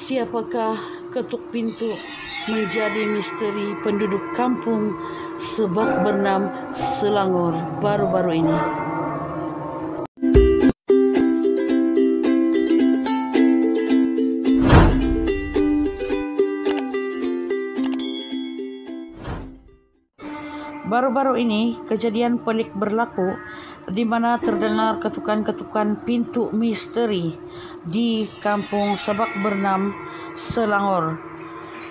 Siapakah ketuk pintu menjadi misteri penduduk kampung Sebak Bernam, Selangor baru-baru ini? Baru-baru ini kejadian pelik berlaku di mana terdengar ketukan-ketukan pintu misteri di kampung Sebak Bernam, Selangor.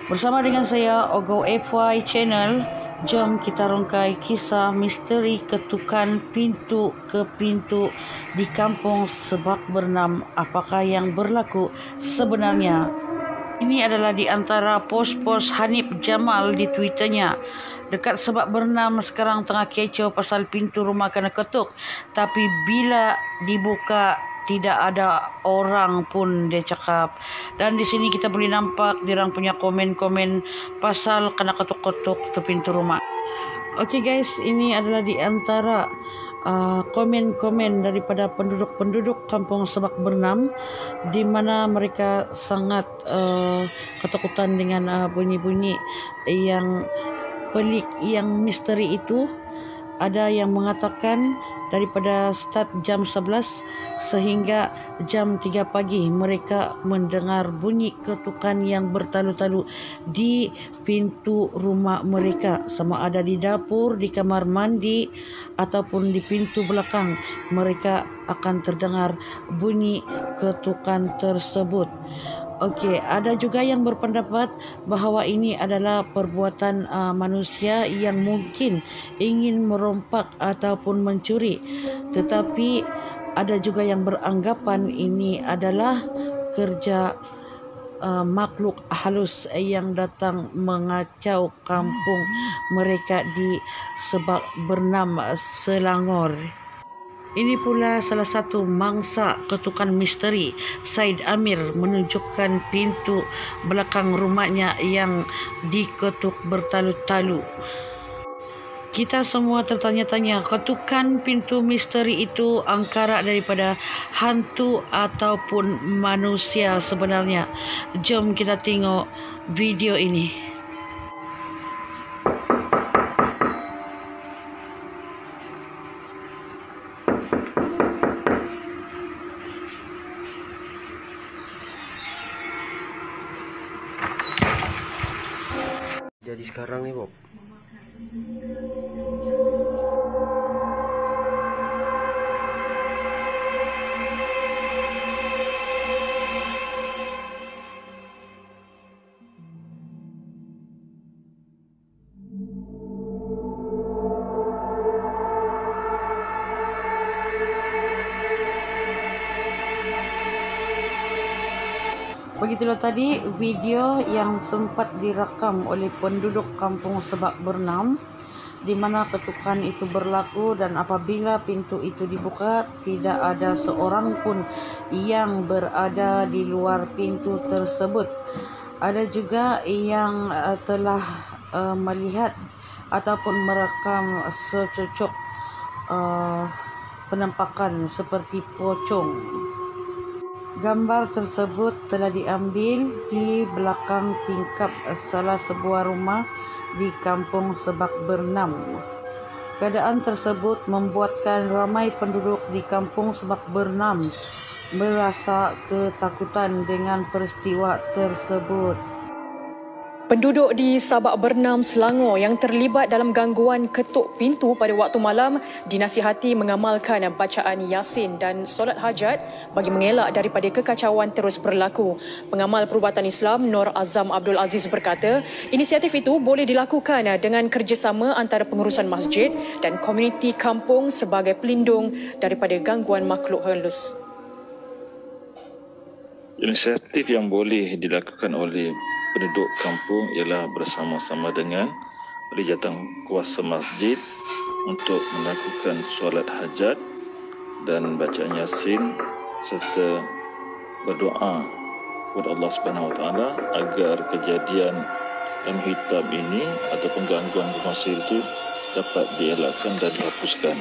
Bersama dengan saya Ogo FY Channel, jom kita rongkai kisah misteri ketukan pintu ke pintu di kampung Sebak Bernam. Apakah yang berlaku sebenarnya? Ini adalah di antara post-post Hanif Jamal di Twitternya. Dekat Sebak Bernam sekarang tengah kecoh pasal pintu rumah kena ketuk. Tapi bila dibuka tidak ada orang pun, dia cakap. Dan di sini kita boleh nampak diorang punya komen-komen pasal kena ketuk-ketuk tu pintu rumah. Okey guys, ini adalah di antara komen-komen daripada penduduk-penduduk kampung Sebak Bernam, di mana mereka sangat ketakutan dengan bunyi-bunyi yang pelik, yang misteri itu. Ada yang mengatakan daripada start jam 11 sehingga jam 3 pagi mereka mendengar bunyi ketukan yang bertalu-talu di pintu rumah mereka, sama ada di dapur, di kamar mandi ataupun di pintu belakang. Mereka akan terdengar bunyi ketukan tersebut. Okey, ada juga yang berpendapat bahawa ini adalah perbuatan manusia yang mungkin ingin merompak ataupun mencuri. Tetapi ada juga yang beranggapan ini adalah kerja makhluk halus yang datang mengacau kampung mereka di Sebak Bernam, Selangor. Ini pula salah satu mangsa ketukan misteri. Said Amir menunjukkan pintu belakang rumahnya yang diketuk bertalu-talu. Kita semua tertanya-tanya, ketukan pintu misteri itu angkara daripada hantu ataupun manusia sebenarnya? Jom kita tengok video ini. Jadi sekarang nih Bob, Begitulah tadi video yang sempat direkam oleh penduduk kampung Sebak Bernam, di mana ketukan itu berlaku, dan apabila pintu itu dibuka tidak ada seorang pun yang berada di luar pintu tersebut. Ada juga yang telah melihat ataupun merekam secucuk penampakan seperti pocong. Gambar tersebut telah diambil di belakang tingkap salah sebuah rumah di kampung Sebak Bernam. Keadaan tersebut membuatkan ramai penduduk di kampung Sebak Bernam merasa ketakutan dengan peristiwa tersebut. Penduduk di Sebak Bernam, Selangor yang terlibat dalam gangguan ketuk pintu pada waktu malam dinasihati mengamalkan bacaan Yasin dan solat hajat bagi mengelak daripada kekacauan terus berlaku. Pengamal Perubatan Islam Nur Azam Abdul Aziz berkata, inisiatif itu boleh dilakukan dengan kerjasama antara pengurusan masjid dan komuniti kampung sebagai pelindung daripada gangguan makhluk halus. Inisiatif yang boleh dilakukan oleh penduduk kampung ialah bersama-sama dengan jawatan kuasa masjid untuk melakukan solat hajat dan bacaan Yasin serta berdoa kepada Allah Subhanahu Wa Taala agar kejadian yang hitam ini ataupun gangguan konsir itu dapat dielakkan dan dihapuskan.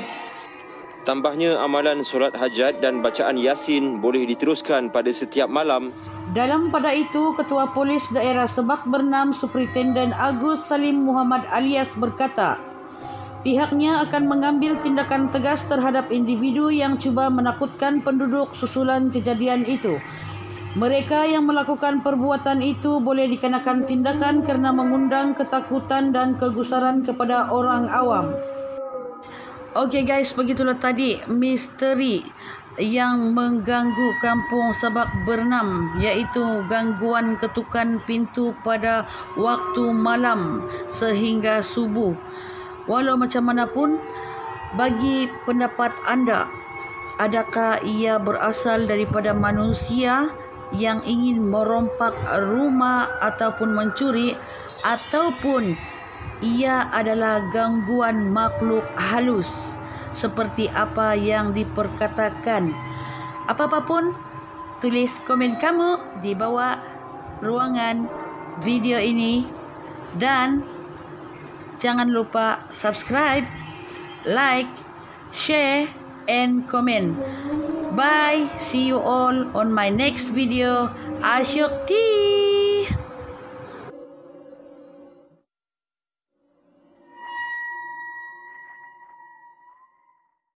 Tambahnya, amalan solat hajat dan bacaan Yasin boleh diteruskan pada setiap malam. Dalam pada itu, Ketua Polis Daerah Sebak Bernam Superintenden Agus Salim Muhammad alias berkata, pihaknya akan mengambil tindakan tegas terhadap individu yang cuba menakutkan penduduk susulan kejadian itu. Mereka yang melakukan perbuatan itu boleh dikenakan tindakan kerana mengundang ketakutan dan kegusaran kepada orang awam. Okey guys, begitulah tadi misteri yang mengganggu kampung Sabak Bernam, iaitu gangguan ketukan pintu pada waktu malam sehingga subuh. Walau macam mana pun, bagi pendapat anda, adakah ia berasal daripada manusia yang ingin merompak rumah ataupun mencuri, ataupun ia adalah gangguan makhluk halus seperti apa yang diperkatakan? Apa-apapun, tulis komen kamu di bawah ruangan video ini dan jangan lupa subscribe, like, share and comment. Bye. See you all on my next video. Asyik.